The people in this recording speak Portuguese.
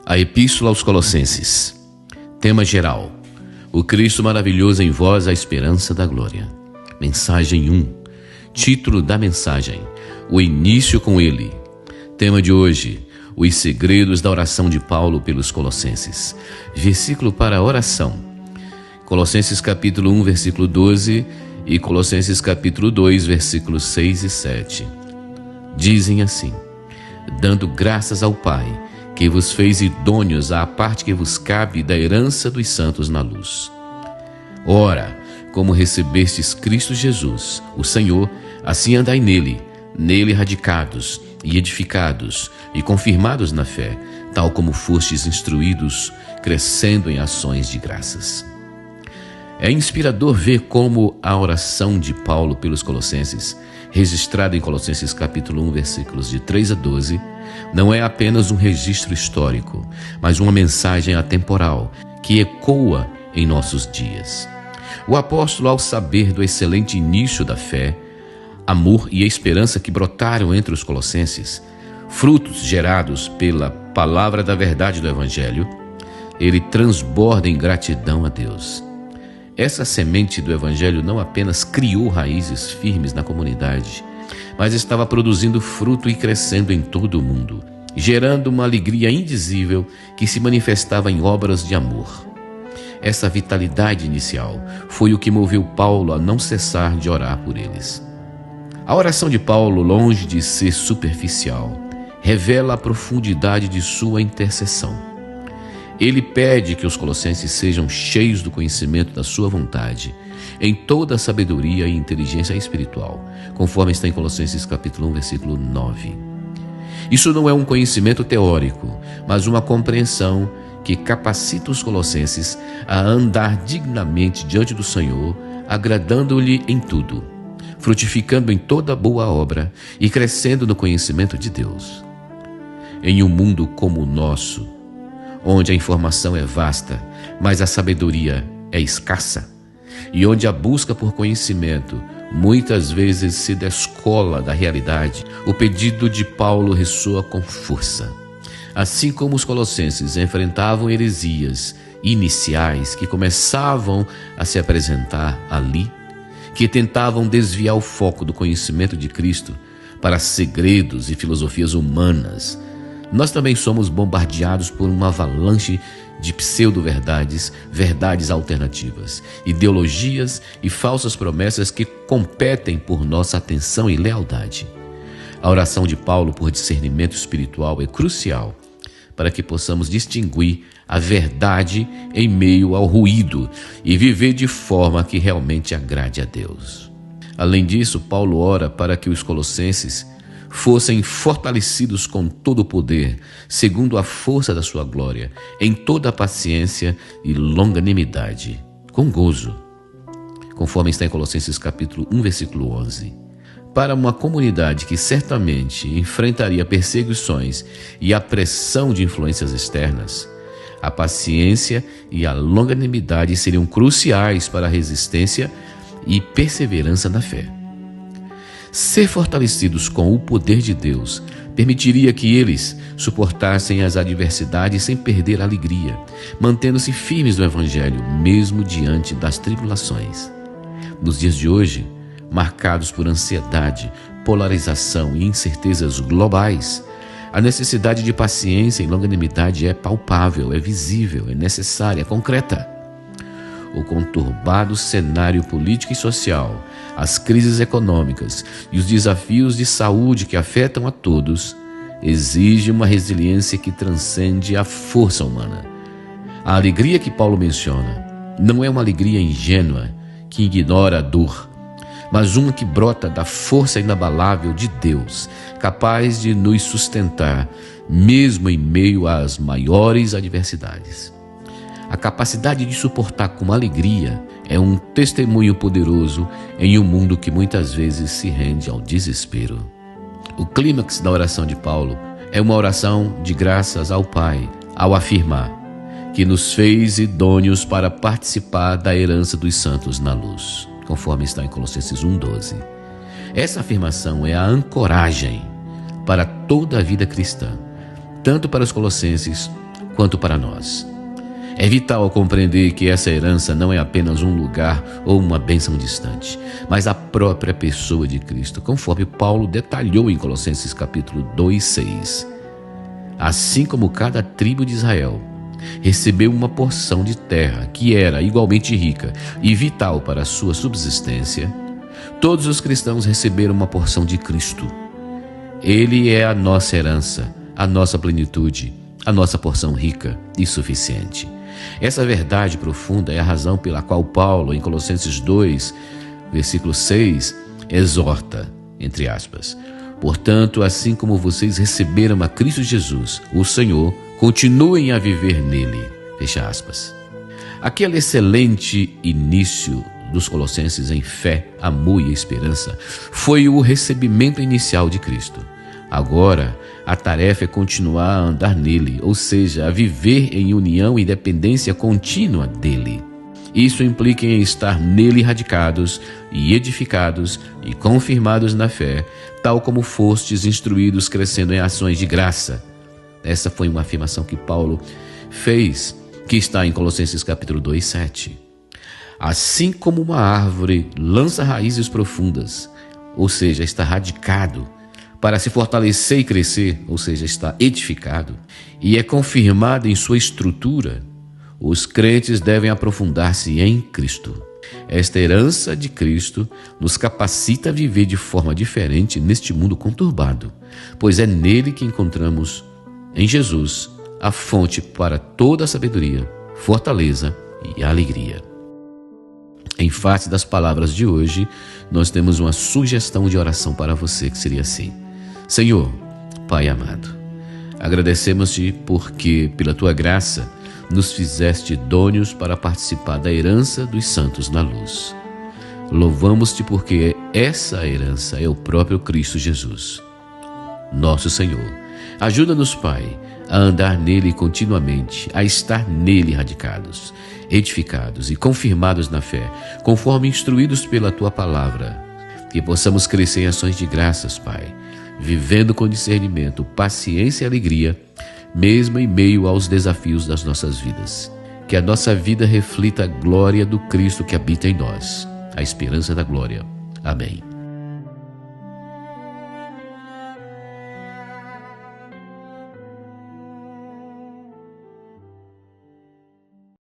A Epístola aos Colossenses. Tema geral: o Cristo maravilhoso em vós, a esperança da glória. Mensagem 1. Título da mensagem: o início com ele. Tema de hoje: os segredos da oração de Paulo pelos Colossenses. Versículo para a oração: Colossenses capítulo 1, versículo 12 e Colossenses capítulo 2, versículos 6 e 7. Dizem assim: dando graças ao Pai, que vos fez idôneos à parte que vos cabe da herança dos santos na luz. Ora, como recebestes Cristo Jesus, o Senhor, assim andai nele radicados e edificados e confirmados na fé, tal como fostes instruídos, crescendo em ações de graças. É inspirador ver como a oração de Paulo pelos Colossenses, registrada em Colossenses capítulo 1, versículos de 3 a 12, não é apenas um registro histórico, mas uma mensagem atemporal que ecoa em nossos dias. O apóstolo, ao saber do excelente início da fé, amor e esperança que brotaram entre os colossenses, frutos gerados pela palavra da verdade do Evangelho, ele transborda em gratidão a Deus. Essa semente do Evangelho não apenas criou raízes firmes na comunidade, mas estava produzindo fruto e crescendo em todo o mundo, gerando uma alegria indizível que se manifestava em obras de amor. Essa vitalidade inicial foi o que moveu Paulo a não cessar de orar por eles. A oração de Paulo, longe de ser superficial, revela a profundidade de sua intercessão. Ele pede que os colossenses sejam cheios do conhecimento da sua vontade, em toda a sabedoria e inteligência espiritual, conforme está em Colossenses capítulo 1, versículo 9. Isso não é um conhecimento teórico, mas uma compreensão que capacita os colossenses a andar dignamente diante do Senhor, agradando-lhe em tudo, frutificando em toda boa obra e crescendo no conhecimento de Deus. Em um mundo como o nosso, onde a informação é vasta, mas a sabedoria é escassa, e onde a busca por conhecimento muitas vezes se descola da realidade, o pedido de Paulo ressoa com força. Assim como os colossenses enfrentavam heresias iniciais que começavam a se apresentar ali, que tentavam desviar o foco do conhecimento de Cristo para segredos e filosofias humanas, nós também somos bombardeados por uma avalanche de pseudo-verdades, verdades alternativas, ideologias e falsas promessas que competem por nossa atenção e lealdade. A oração de Paulo por discernimento espiritual é crucial para que possamos distinguir a verdade em meio ao ruído e viver de forma que realmente agrade a Deus. Além disso, Paulo ora para que os colossenses fossem fortalecidos com todo o poder, segundo a força da sua glória, em toda a paciência e longanimidade, com gozo, conforme está em Colossenses capítulo 1, versículo 11. Para uma comunidade que certamente enfrentaria perseguições e a pressão de influências externas, a paciência e a longanimidade seriam cruciais para a resistência e perseverança na fé. Ser fortalecidos com o poder de Deus permitiria que eles suportassem as adversidades sem perder a alegria, mantendo-se firmes no Evangelho, mesmo diante das tribulações. Nos dias de hoje, marcados por ansiedade, polarização e incertezas globais, a necessidade de paciência e longanimidade é palpável, é visível, é necessária, é concreta. O conturbado cenário político e social, as crises econômicas e os desafios de saúde que afetam a todos, exigem uma resiliência que transcende a força humana. A alegria que Paulo menciona não é uma alegria ingênua que ignora a dor, mas uma que brota da força inabalável de Deus, capaz de nos sustentar mesmo em meio às maiores adversidades. A capacidade de suportar com alegria é um testemunho poderoso em um mundo que muitas vezes se rende ao desespero. O clímax da oração de Paulo é uma oração de graças ao Pai, ao afirmar que nos fez idôneos para participar da herança dos santos na luz, conforme está em Colossenses 1,12. Essa afirmação é a ancoragem para toda a vida cristã, tanto para os colossenses quanto para nós. É vital compreender que essa herança não é apenas um lugar ou uma bênção distante, mas a própria pessoa de Cristo, conforme Paulo detalhou em Colossenses capítulo 2:6. Assim como cada tribo de Israel recebeu uma porção de terra que era igualmente rica e vital para a sua subsistência, todos os cristãos receberam uma porção de Cristo. Ele é a nossa herança, a nossa plenitude, a nossa porção rica e suficiente. Essa verdade profunda é a razão pela qual Paulo, em Colossenses 2, versículo 6, exorta, entre aspas, portanto, assim como vocês receberam a Cristo Jesus, o Senhor, continuem a viver nele, fecha aspas. Aquele excelente início dos colossenses em fé, amor e esperança foi o recebimento inicial de Cristo. Agora, a tarefa é continuar a andar nele, ou seja, a viver em união e dependência contínua dele. Isso implica em estar nele radicados e edificados e confirmados na fé, tal como fostes instruídos crescendo em ações de graça. Essa foi uma afirmação que Paulo fez, que está em Colossenses capítulo 2:7. Assim como uma árvore lança raízes profundas, ou seja, está radicado, para se fortalecer e crescer, ou seja, está edificado, e é confirmado em sua estrutura, os crentes devem aprofundar-se em Cristo. Esta herança de Cristo nos capacita a viver de forma diferente neste mundo conturbado, pois é nele que encontramos, em Jesus, a fonte para toda a sabedoria, fortaleza e alegria. Em face das palavras de hoje, nós temos uma sugestão de oração para você, que seria assim: Senhor, Pai amado, agradecemos-te porque, pela tua graça, nos fizeste idôneos para participar da herança dos santos na luz. Louvamos-te porque essa herança é o próprio Cristo Jesus, nosso Senhor. Ajuda-nos, Pai, a andar nele continuamente, a estar nele radicados, edificados e confirmados na fé, conforme instruídos pela tua palavra. Que possamos crescer em ações de graças, Pai, vivendo com discernimento, paciência e alegria, mesmo em meio aos desafios das nossas vidas. Que a nossa vida reflita a glória do Cristo que habita em nós, a esperança da glória. Amém.